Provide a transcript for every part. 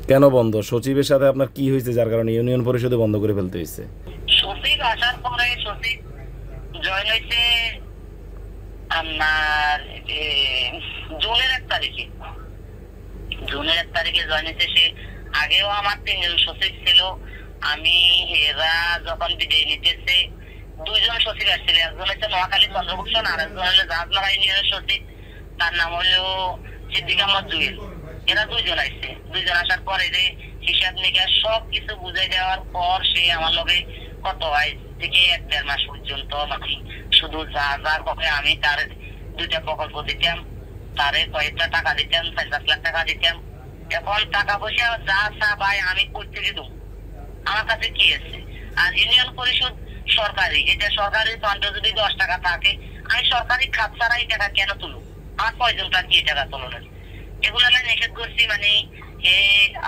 কেন বন্ধ? সচিবের সাথে আপনার কি হয়েছে যার কারণে ইউনিয়ন পরিষদে বন্ধ করে ফেলতে হয়েছে? সচিব আসার পরে সচিব জয়েন হয়েছে আপনার জুনের 1 তারিখে। জুনের 1 তারিখে জয়েন হয়েছে সে। আগেও আমার 3জন সচিব ছিল। আমি এরা যখন বিদায় নিতেছে 2জন সচিব আসছিল। একজন হচ্ছে নোয়াখালী চন্দ্রভূষণ, আর একজন হলো জাহাজলাড়া ইউনিয়নের সচিব, তার নাম হলো সিদ্দিক আহমদ জুয়েল। এরা 2জন আসছে। 2জন আসার পরে যে হিসাব নিকাশ সব কিছু বুঝাই দেওয়ার পর সে আমার লগে কত আজ থেকে 1-1.5 মাস পর্যন্ত মানে শুধু যা যা কবে আমি তার 2টা প্রকল্প দিতাম, তারে কয়েকটা টাকা দিতাম, 50 লাখ টাকা দিতাম। এখন টাকা পয়সা যা চা ভাই আমি করতে দিব, আমার কাছে কি আছে? আর ইউনিয়ন পরিষদ সরকারি, এটা সরকারি ফান্ডে যদি 10 টাকা থাকে আমি সরকারি খাত ছাড়া এই টাকা কেন তুলব? আমার প্রয়োজনটা কি এই টাকা তোলার? এগুলো আমি নিষেধ করছি। মানে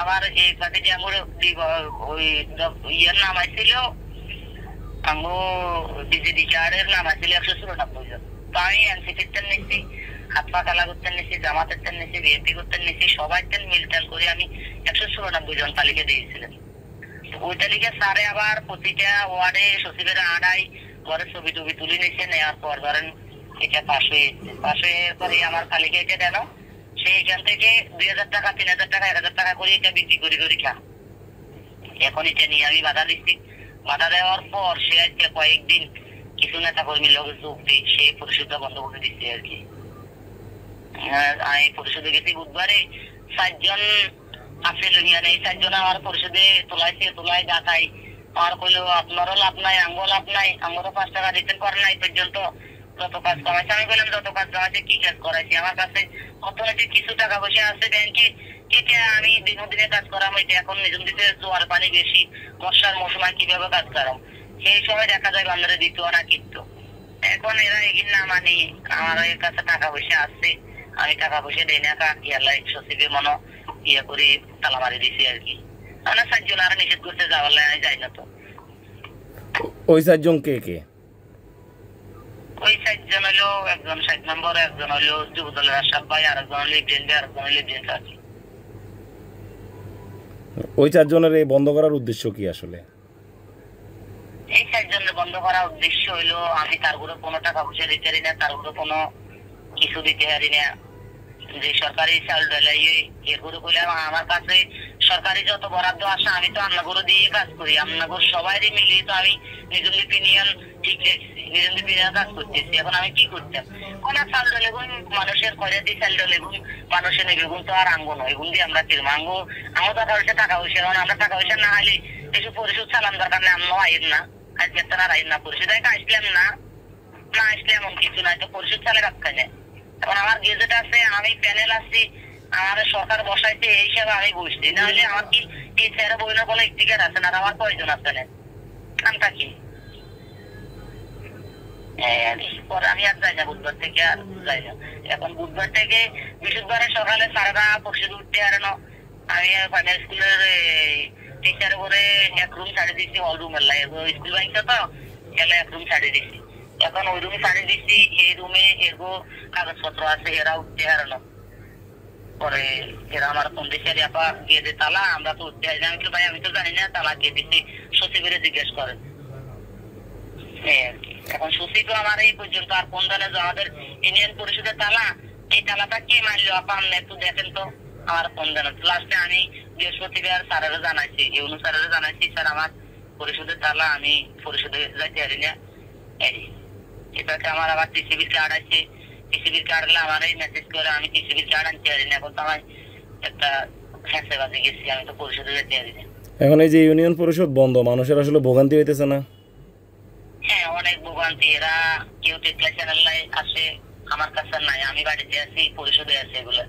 আবার এই কাজে আমার ওই ইয়ের নাম আসছিল, আমো বিজেপি কার্ডের নাম আসছিল 194 জন। তো আমি এনসিপির তেল নিচ্ছি, হাত পা কালা করতে নিচ্ছি, জামাতের তেল নিচ্ছি, বিএনপি করতে নিচ্ছি, সবাই তেল মিলতেল করে আমি 194 জন তালিকা দিয়েছিলাম। ওই তালিকা স্যারে আবার প্রতিটা ওয়ার্ডে সচিবের আড়াই ঘরে ছবি টবি তুলে নিচ্ছে। নেওয়ার পর ধরেন এটা পাশ হয়ে পরে আমার তালিকা এটা দেন, সেইখান থেকে 2000 টাকা, 3000 টাকা, 1000 টাকা করে এটা বিক্রি করে খা। এখন এটা নিয়ে আমি বাধা দিচ্ছি। বাধা দেওয়ার পর সে আজকে কয়েকদিন কিছু নেতা কর্মীর লোক যোগ দিই, সে পরিষদটা বন্ধ করে দিচ্ছে আর কি। আমি পরিষদে গেছি বুধবারে, 4 জন আছে ইউনিয়নে। এই 4 জন আমার পরিষদে তোলাই ডাকাই। আমার কইলো আপনারও লাভ নাই, আঙ্গো লাভ নাই, আঙ্গরও 5 টাকা দিতে পারে নাই পর্যন্ত যত কাজ করাইছে। আমি বললাম যত কাজ করাইছে কি কাজ করাইছি? আমার কাছে অর্থনৈতিক কিছু টাকা পয়সা আছে ব্যাংকে, এটা আমি দিনে কাজ করাম। এটা এখন নিজম দিতে জোয়ার পানি বেশি, বর্ষার মৌসুমে কিভাবে কাজ করাম? সেই সময় দেখা যায় বান্ধরে দিত না কিন্তু। এখন এরা এগিয়ে না মানে আমার কাছে টাকা পয়সা আছে, আমি টাকা পয়সা দিই না, ইয়ালাই সচিবের মনে ইয়ে করে তালা মারি দিছি আর কি। মানে 4 জন আর নিষেধ করতে যাওয়ার আমি যাই না তো। ওই 4 জন কে কে? ওই 4 জন হলো একজন 60 নম্বর, একজন হলো যুব দলের আশাফ ভাই, আর একজন হলো লিজেন্ড, আর একজন হলো লিজেন্ড আর কি। ওই 4 জনের এই বন্ধ করার উদ্দেশ্য কি আসলে? এই 4 জনের বন্ধ করার উদ্দেশ্য হইলো আমি তার উপরে কোনো টাকা পয়সা দিতে পারি না, তার উপরে কোনো কিছু দিতে পারি না। যে সরকারি চাল ডালাই এগুলো করলাম, আমার কাছে সরকারি যত বরাদ্দ আসে আমি তো আপনাগুলো দিয়ে কাজ করি। আপনাগুলো সবাই মিলিয়ে তো আমি নিজের ইউনিয়ন ঠিক রেখেছি, নিজের ইউনিয়ন কাজ করতেছি। এখন আমি কি করতাম? কোন চাল ডালে গুণ মানুষের খরে দিয়ে চাল ডালে গুণ মানুষের নেবে গুণ তো আর আঙ্গো নয়, এগুন দিয়ে আমরা কিরম আঙ্গো আমার টাকা পয়সা কারণ আমরা টাকা পয়সা না হলে এসব পরিশোধ চালান দরকার নেই। আমরা আইন না, আজকে তারা আইন না পরিশোধ আসলাম না, না আসলে এমন কিছু নাই তো পরিশোধ চালে রাখতে নেই। এখন আমার গেজেট আছে, আমি প্যানেল আছি, আমার সরকার বসাইছে, এই হিসাবে আমি বুঝছি। নাহলে আমার কি এই স্যারে বই না কোনো ইতিকার আছে না, আমার প্রয়োজন আছে না, কামটা কি? পরে আমি আর যাই না, বুধবার থেকে আর যাই না। এখন বুধবার থেকে বৃহস্পতিবারে সকালে সারাটা পরিষদ উঠতে আর আমি ফাইনাল স্কুলের টিচার করে 1 রুম ছাড়ে দিচ্ছি, হল রুমের লাই স্কুল ব্যাংকে তো এলে 1 রুম ছাড়ে দিচ্ছি। এখন ওই রুমে ছাড়ে দিচ্ছি, এই রুমে এগো কাগজপত্র আছে, এরা উঠতে হারানো পরে এরা আমার ফোন দিচ্ছে আপা গিয়ে দে তালা, আমরা তো উঠতে হারি না। আমি ভাই আমি তো জানি না, তালা গিয়ে দিচ্ছি, সচিবের জিজ্ঞেস করেন। এখন সচিব আমার এই পর্যন্ত আর কোন জানে যে আমাদের ইউনিয়ন পরিষদের তালা, এই তালাটা কে মারলো আপা আপনি একটু দেখেন তো, আমার ফোন জানা। লাস্টে আমি বৃহস্পতিবার স্যারেরা জানাইছি, ইউনু স্যারেরা জানাইছি, স্যার আমার পরিষদের তালা, আমি পরিষদে যাইতে পারি না। এটাকে আমার আবার টিসিবির কার্ড আছে, টিসিবির কার্ড হলে আমার এই মেসেজ করে আমি টিসিবির কার্ড আনতে পারি না। এখন তো আমার একটা ফ্যাঁসে বাজে গেছি, আমি তো পরিষদে যেতে পারি না। এখন এই যে ইউনিয়ন পরিষদ বন্ধ, মানুষের আসলে ভোগান্তি হইতেছে না? হ্যাঁ, অনেক ভোগান্তি। এরা কেউ টেকলা চ্যানেল আসে, আমার কাছে নাই, আমি বাড়িতে আছি, পরিষদে আছে এগুলো।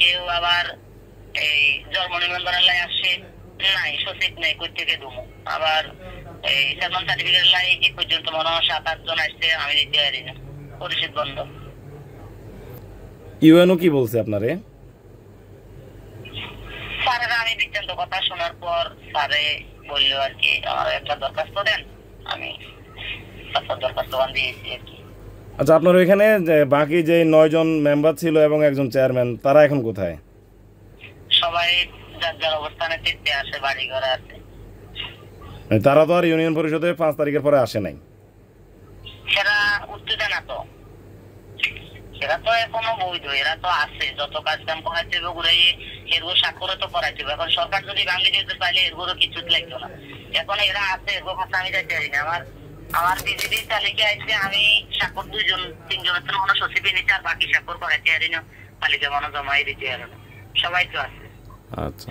কেউ আবার এই জন্ম নিবন্ধনের লাই আসে, নাই সচিব নেই, কই থেকে দেবো। আবার এই চেয়ারম্যান সার্টিফিকেট লাই এই পর্যন্ত মনে হয় 7-8 জন আসছে, আমি দিতে পারি না, পরিষদ বন্ধ। ইউএনও কি বলছে আপনারে? স্যারেরা আমি বৃত্তান্ত কথা শোনার পর স্যারে বললো আর কি আমার একটা দরখাস্ত দেন, আমি দরখাস্ত দিয়েছি আর কি। আচ্ছা, আপনার ওইখানে বাকি যে 9 জন মেম্বার ছিল এবং একজন চেয়ারম্যান, তারা এখন কোথায়? সবাই সবাই যার যার অবস্থানে ফিরতে আসে, বাড়ি ঘরে আছে। তারা তো আর ইউনিয়ন পরিষদে 5 তারিখের পরে আসে নাই। সেরা উঠতে না তো, সেরা তো এখনো বৈধ, এরা তো আছে, যত কাজ কাম করাইতে হবে ঘুরাই এরগুলো স্বাক্ষরও তো করাইতে হবে। এখন সরকার যদি ভাঙে দিতে পারলে এরগুলো কিছু লাগতো না। এখন এরা আছে, এরগুলো কাছে আমি যাইতে পারি না। আমার বিজেপি তালিকা আছে, আমি স্বাক্ষর 2-3 জনের তো মনে সচিবে নিতে, আর বাকি স্বাক্ষর করাইতে পারি না, তালিকা মনে জমাই দিতে পারি না, সবাই তো আছে। আচ্ছা।